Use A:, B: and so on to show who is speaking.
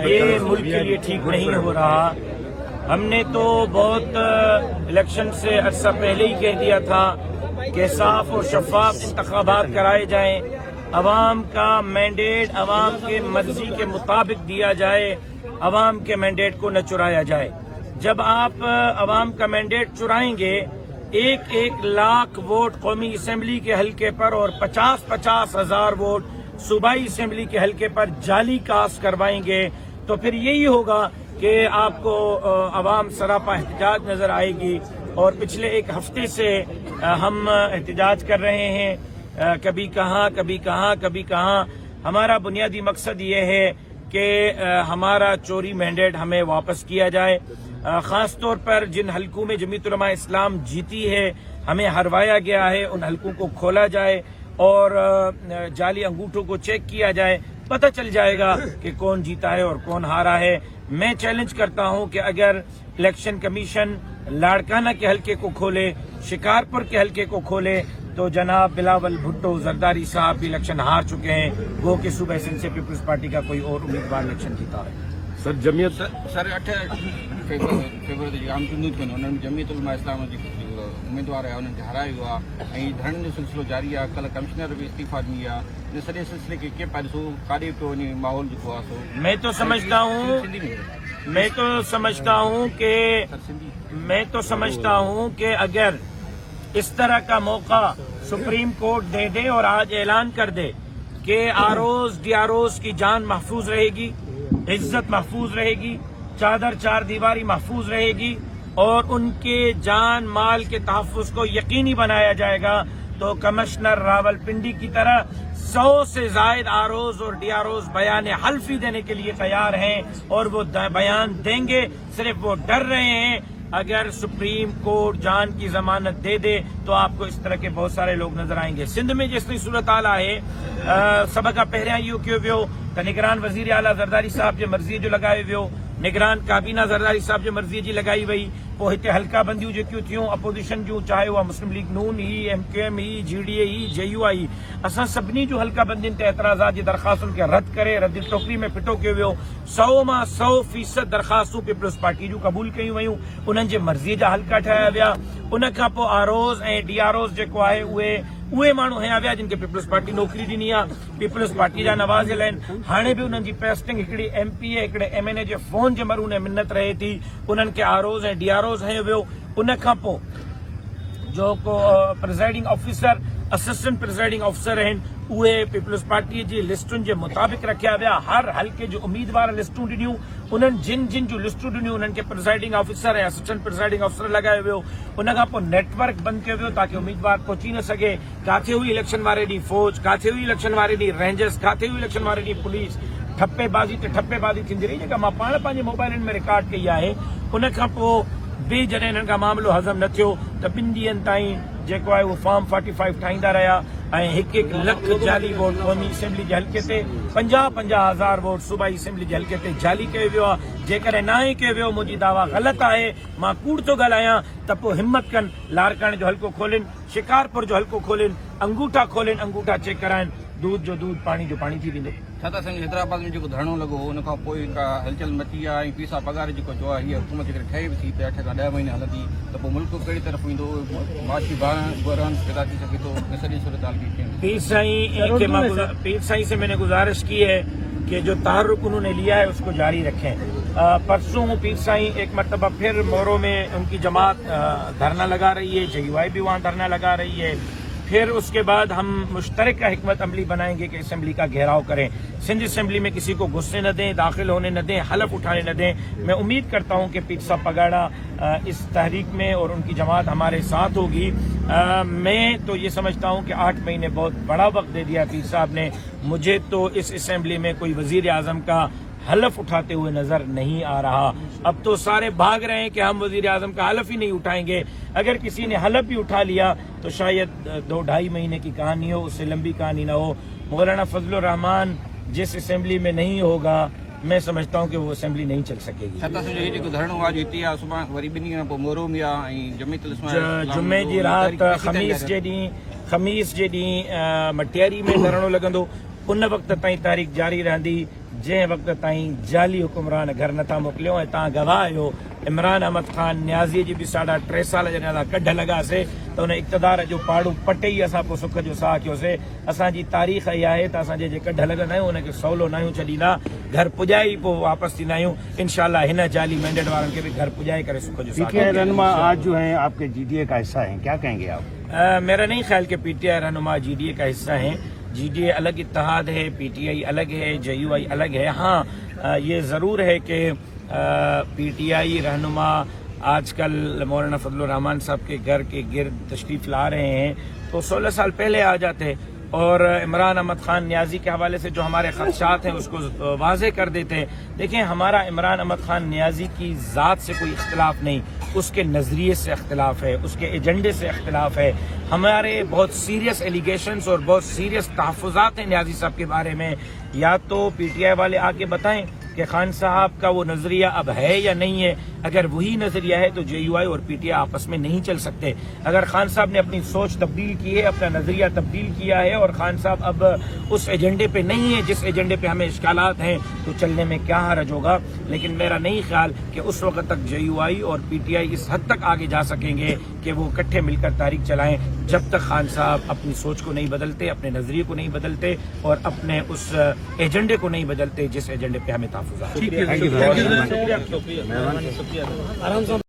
A: یہ ملک کے لیے ٹھیک نہیں ہو رہا. ہم نے تو بہت الیکشن سے عرصہ پہلے ہی کہہ دیا تھا کہ صاف اور شفاف انتخابات کرائے جائیں, عوام کا مینڈیٹ عوام کے مرضی کے مطابق دیا جائے, عوام کے مینڈیٹ کو نہ چرایا جائے. جب آپ عوام کا مینڈیٹ چرائیں گے, 1 لاکھ ووٹ قومی اسمبلی کے حلقے پر اور 50 ہزار ووٹ صوبائی اسمبلی کے حلقے پر جعلی کاسٹ کروائیں گے, تو پھر یہی ہوگا کہ آپ کو عوام سراپا احتجاج نظر آئے گی. اور پچھلے 1 ہفتے سے ہم احتجاج کر رہے ہیں, کبھی کہاں. ہمارا بنیادی مقصد یہ ہے کہ ہمارا چوری مینڈیٹ ہمیں واپس کیا جائے. خاص طور پر جن حلقوں میں جمعیت علماء اسلام جیتی ہے, ہمیں ہروایا گیا ہے, ان حلقوں کو کھولا جائے اور جعلی انگوٹھوں کو چیک کیا جائے. پتہ چل جائے گا کہ کون جیتا ہے اور کون ہارا ہے. میں چیلنج کرتا ہوں کہ اگر الیکشن کمیشن لاڑکانہ کے حلقے کو کھولے, شکارپور کے حلقے کو کھولے, تو جناب بلاول بھٹو زرداری صاحب بھی الیکشن ہار چکے ہیں, وہ کہ صوبہ سندھ سے پیپلز پارٹی کا کوئی اور امیدوار الیکشن جیتا ہے.
B: سر جمعیت
C: سر 8 فیبرवरी आम चूंडियूं थियनि, हुननि जमीयत उलमा इस्लाम जी उम्मीदवार आहे उन्हनि खे हारायो आहे ऐं धरणे जो सिलसिलो जारी आहे. कल्ह कमिश्नर बि इस्तीफ़ा ॾिनी आहे. इन सॼे सिलसिले खे कीअं पाए ॾिसो, काॾे पियो वञे माहौल जेको आहे सो?
A: मैं तो समझता हूँ कि अगर इस तरह का मौका सुप्रीम कोर्ट दे दे और आज ऐलान कर दे कि आरोज डीआरओज की जान महफूज रहेगी, इज्जत महफूज रहेगी, चादर चार दीवारी महफूज रहेगी और उनके जान माल के तहफ़्फ़ुज़ को यकीनी बनाया जाएगा, तो कमिश्नर रावलपिंडी की तरह 100 से ज़ायद आरओज और डीआरओज बयान हल्फी देने के लिए तैयार हैं और वो बयान देंगे. सिर्फ वो डर रहे हैं. अगर सुप्रीम कोर्ट जान की जमानत दे दे तो आपको इस तरह के बहुत सारे लोग नजर आएंगे. सिंध में जेसि सूरत हाल आहे, सभ खां पहिरियां इहो कयो वियो त निगरान वज़ीर आला ज़रदारी साहब जे मर्ज़ीअ जो लॻायो वियो, निगरान काबीना ज़रदारी साहब जे मर्ज़ीअ जी लॻाई वई. पोइ हिते हल्का बंदियूं जेकियूं थियूं अपोजिशन जूं, चाहे उहा मुस्लिम लीग नून ही, MQM ही, GDA ही, JUI, असां सभिनी जूं हल्का बंदियुनि ते एतराज़ात जी दरख़्वास्तुनि खे रद्द करे रद्द टोकरी में फिटो कयो वियो. 100 मां 100% दरख़्वास्तूं पीपल्स पार्टी जूं क़बूल कयूं वयूं, उन्हनि जे मर्ज़ीअ जा हल्का ठाहिया विया. उन खां पोइ आरोज़ ऐं DROज़ जेको आहे उहे माण्हू हया विया जिन खे पीपल्स पार्टी नौकरी ॾिनी आहे, पीपल्स पार्टी जा नवाज़िल आहिनि. हाणे बि उन्हनि जी पेस्टिंग हिकिड़ी MPA हिकिड़े MNA जे फ़ोन जे मरूने मिन्नत रहे थी, उन्हनि खे आरोज़ ऐं DROज़ हयो वियो. उन खां पोइ जो को प्रिज़ाइडिंग ऑफिसर, असिस्टेंट प्रिज़ाइडिंग ऑफिसर आहिनि, उहे पीपल्स पार्टीअ जी लिस्टुनि जे मुताबिक़ रखिया विया. हर हल्के जो उम्मीदवार लिस्टूं ॾिनियूं, उन्हनि जिन जूं लिस्टूं ॾिनियूं उन्हनि खे प्रिज़ाइडिंग ऑफिसर ऐं असिस्टेंट प्रिज़ाइडिंग ऑफिसर लॻायो वियो. उन खां पोइ नेटवर्क बंदि कयो वियो ताकी उम्मीदवार पहुची न सघे. किथे हुई इलेक्शन वारे ॾींहुं फौज, किथे हुई इलेक्शन वारे ॾींहुं रेंजर्स, किथे हुई इलेक्शन वारे ॾींहुं पुलिस. ठप्पेबाज़ी ते ठप्पेबाज़ी थींदी रही, जेका मां पाण पंहिंजे मोबाइलनि में रिकॉर्ड कई आहे. उन खां पोइ बि जॾहिं हिननि खां मामिलो हज़म न थियो त 2 ॾींहंनि ताईं जेको आहे उहो फॉर्म 45 ठाहींदा रहिया ऐं 1 लख जाली वोट क़ौमी असेंबली जे हल्के ते, 50 हज़ार वोट सूबाई असेंबली जे हल्के ते जाली कयो वियो आहे. जेकॾहिं न ई कयो वियो, मुंहिंजी दावा ग़लति आहे, मां कूड़ थो ॻाल्हायां, त पोइ हिम्मत कनि, लाड़काणे जो हल्को खोलिन, शिकारपुर जो हल्को खोलिन, अंगूठा खोलिन, अंगूठा चेक कराइनि, दूध जो दूध, पानी जो पानी थी वेंदो.
C: छा था सम्झो हैदराबाद में जेको धरणो लॻो हुन खां पोइ का हलचल मची आहे ऐं पीसा पघार जेको चयो आहे हीअ हुकूमत जेकॾहिं ठहे बि थी त 8 खां 10 महीना हलंदी त पोइ मुल्क कहिड़ी तरफ़ ईंदो, माशी बहरान पैदा थी सघे थो. सॼी सूरत हाल की
A: पीर साईं से मैंने गुजारिश की है कि जो तहर्रुक उन्होंने लिया है उसको जारी रखें. परसों पीर साईं एक मरतबा फिर मोरो में उनकी जमात धरना लगा रही है, JUI भी वहाँ धरना लगा रही है. फिर उसके बाद हम मुश्तरका हिकमत अमली बनाएंगे कि असेंबली का घेराव करें, सिंध असेंबली में किसी को घुसने न दें, दाखिल होने न दें, हलफ उठाने न दें. मैं उम्मीद करता हूं कि पीर साहब पगाड़ा इस तहरीक में और उनकी जमात हमारे साथ होगी. मैं तो ये समझता हूं कि 8 महीने बहुत बड़ा वक्त दे दिया पीर साहब ने. मुझे तो इस असेंबली में कोई वजीर आजम का हलफ उठाते हुए नजर नहीं आ रहा. अब तो सारे भाग रहे हैं कि हम वजीर आजम का हलफ ही नहीं उठाएंगे. अगर किसी ने हलफ भी उठा लिया तो शायद 2-2.5 महीने की कहानी हो, उससे लंबी कहानी ना हो. मौलाना फजलुर रहमान जिस असेंबली में नहीं होगा, मैं समझता हूं कि वो असेंबली नहीं चल सकेगी. जुमे जी रात ख़मीस जे ॾींहुं मटियारी में धरणो लॻंदो. उन वक़्त ताईं तारीख़ जारी रहंदी जंहिं वक़्त ताईं जाली हुकुमरान घर नथा मोकिलियो। ऐं तव्हां गवाह आहियो इमरान अहमद ख़ान न्याज़ी जी बि 3.5 साल जॾहिं असां कढ लॻासीं त उन इक़्तिदार जो पाड़ू पटे ई असां पोइ सुख जो साह कयोसीं। असांजी तारीख़ इहा आहे त असां जे कढ लॻंदा आहियूं उनखे सवलो न आहियूं छॾींदा, घर पुॼाए ई पोइ वापसि थींदा आहियूं। इंशाअल्लाह हिन जाली मैंडेट वारनि खे बि घर पुॼाए करे सुख जो साह
B: पीटीआई रहनुमा आज जो है आपके जीडीए का हिस्सा हैं, क्या कहेंगे आप?
A: मेरा नहीं ख्याल कि पीटीआई रहनुमा जीडीए का हिस्सा हैं। जीडीए अलग इत्तेहाद है, पीटीआई अलग है, जेयूआई अलग है। हाँ, ये ज़रूर है कि पीटीआई रहनुमा आजकल मौलाना फजलुर रहमान साहब के घर के गिर्द तशरीफ़ ला रहे हैं, तो 16 साल पहले आ जाते और इमरान अहमद ख़ान न्याज़ी के हवाले से जो हमारे ख़दशात हैं उसको वाज़े कर देते हैं। देखिए, हमारा इमरान अहमद ख़ान न्याज़ी की ज़ात से कोई इख्तिलाफ नहीं, उसके नज़रिए से इख्तिलाफ है, उसके एजेंडे से इख्तिलाफ है। हमारे बहुत सीरियस एलिगेशंस और बहुत सीरियस तहफ़्फ़ुज़ात हैं न्याज़ी साहब के बारे में। या तो पीटीआई वाले आके बताएं कि खान साहब का वो नज़रिया अब है या नहीं है। अगर वही नज़रिया है तो जेयूआई और पीटीआई आपस में नहीं चल सकते। अगर खान साहब ने अपनी सोच तब्दील की है, अपना नज़रिया तब्दील किया है और खान साहब अब उस एजेंडे पे नहीं है जिस एजेंडे पे हमें इश्कालात हैं, तो चलने में क्या हरज होगा। लेकिन मेरा नहीं ख्याल कि उस वक्त तक जेयूआई और पीटीआई इस हद तक आगे जा सकेंगे कि वो इकट्ठे मिलकर तारीख चलाएं जब तक खान साहब अपनी सोच को नहीं बदलते, अपने नज़रिए को नहीं बदलते और अपने उस एजेंडे को नहीं बदलते जिस एजेंडे पे हमें तहफ़्फ़ुज़ है।